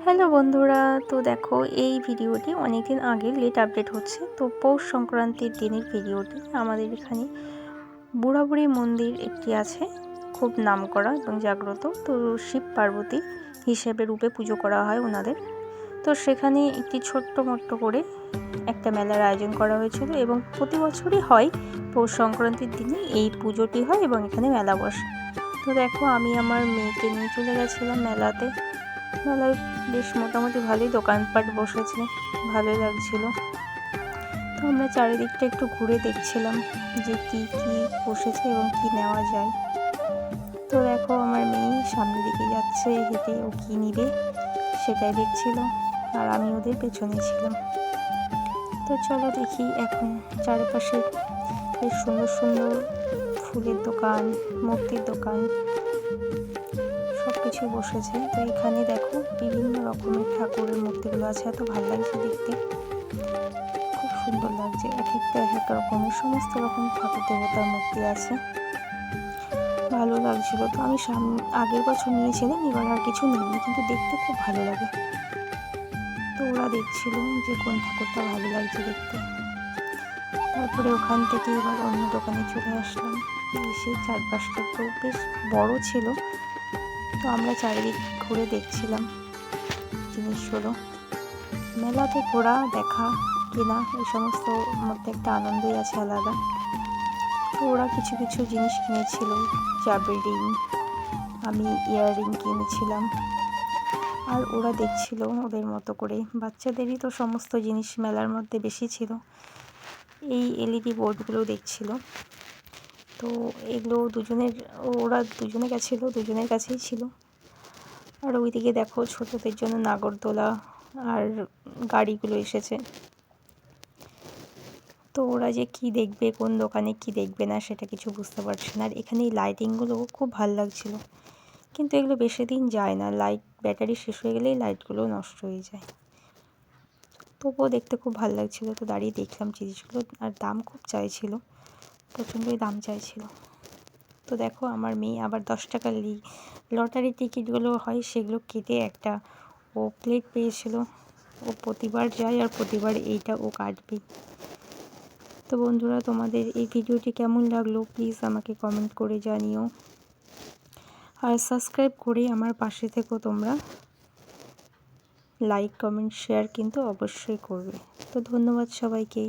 Hello বন্ধুরা, তো দেখো এই ভিডিওটি অনেকদিন আগে লেট আপডেট হচ্ছে। তো পৌষ সংক্রান্তির দিনের ভিডিওটি। আমাদের এখানে বুড়াবুড়ি মন্দির একটি আছে, খুব নামকরা এবং জাগ্রত। তো শিব পার্বতী হিসেবে রূপে পুজো করা হয় ওনাদের। তো সেখানে একটি ছোট্ট মোট্ট করে একটা মেলার আয়োজন করা হয়েছিল এবং প্রতি বছরই হয় পৌষ সংক্রান্তির দিনে এই পুজোটি হয় এবং এখানে মেলা বসে। তো দেখো আমি আমার মেয়েকে নিয়ে চলে গেছিলাম মেলাতে। মেলায় বেশ মোটামুটি ভালোই দোকানপাট বসেছে, ভালোই লাগছিল। তো আমরা চারিদিকটা একটু ঘুরে দেখছিলাম যে কি কি বসেছে এবং কি নেওয়া যায়। তো দেখো আমার মেয়ে সামনের দিকে যাচ্ছে হেঁটে, ও কি নিবে সেটাই দেখছিল আর আমি ওদের পেছনে ছিলাম। তো চলো দেখি, এখন চারিপাশে বেশ সুন্দর সুন্দর ফুলের দোকান, মূর্তির দোকান সব কিছু বসেছে। তো এখানে দেখো বিভিন্ন রকমের ঠাকুরের মূর্তিগুলো আছে, এত ভালো লাগছে দেখতে, খুব সুন্দর লাগছে। এক একটা এক এক রকমের সমস্ত রকম ঠাকুর দেবতার মূর্তি আছে, ভালো লাগছিল। তো আমি আগের বছর নিয়েছিলাম, এবার আর কিছু নিইনি, কিন্তু দেখতে খুব ভালো লাগে। তো ওরা দেখছিল যে কোন ঠাকুরটা ভালো লাগছে দেখতে। তারপরে ওখান থেকে এবার অন্য দোকানে চলে আসলাম। এসে চারপাশটা তো বেশ বড় ছিল, তো আমরা চারিদিক ঘুরে দেখছিলাম জিনিসগুলো। মেলাতে ঘোরা, দেখা, কেনা এই সমস্ত মধ্যে একটা আনন্দই আছে আলাদা। তো ওরা কিছু কিছু জিনিস কিনেছিল, চাবি রিং, আমি ইয়াররিং কিনেছিলাম, আর ওরা দেখছিল ওদের মতো করে। বাচ্চাদেরই তো সমস্ত জিনিস মেলার মধ্যে বেশি ছিল, এই এলইডি বোর্ডগুলো দেখছিল। তো এগুলো ওরা দুজনে গেছিলো, দুজনের কাছেই ছিল। আর ওইদিকে দেখো ছোটদের জন্য নাগরদোলা আর গাড়িগুলো এসেছে। তো ওরা যে কি দেখবে, কোন দোকানে কি দেখবে না সেটা কিছু বুঝতে পারছে না। আর এখানে এই লাইটিংগুলো খুব ভালো লাগছিল, কিন্তু এগুলো বেশি দিন যায় না, ব্যাটারি শেষ হয়ে গেলেই লাইটগুলো নষ্ট হয়ে যায়। তবুও দেখতে খুব ভালো লাগছিলো, তো দাঁড়িয়ে দেখলাম জিনিসগুলো। আর দাম খুব চাইছিল, প্রচণ্ডই দাম চাইছিল। তো দেখো আমার মেয়ে আবার 10 টাকা লটারি টিকিটগুলো হয় সেগুলো কেটে একটা ও প্লেট পেয়েছিল। ও প্রতিবার যায় আর প্রতিবার এইটা ও কাটবে। তো বন্ধুরা, তোমাদের এই ভিডিওটি কেমন লাগলো প্লিজ আমাকে কমেন্ট করে জানিও, আর সাবস্ক্রাইব করে আমার পাশে থেকো তোমরা। লাইক, কমেন্ট, শেয়ার কিন্তু অবশ্যই করবে। তো ধন্যবাদ সবাইকে।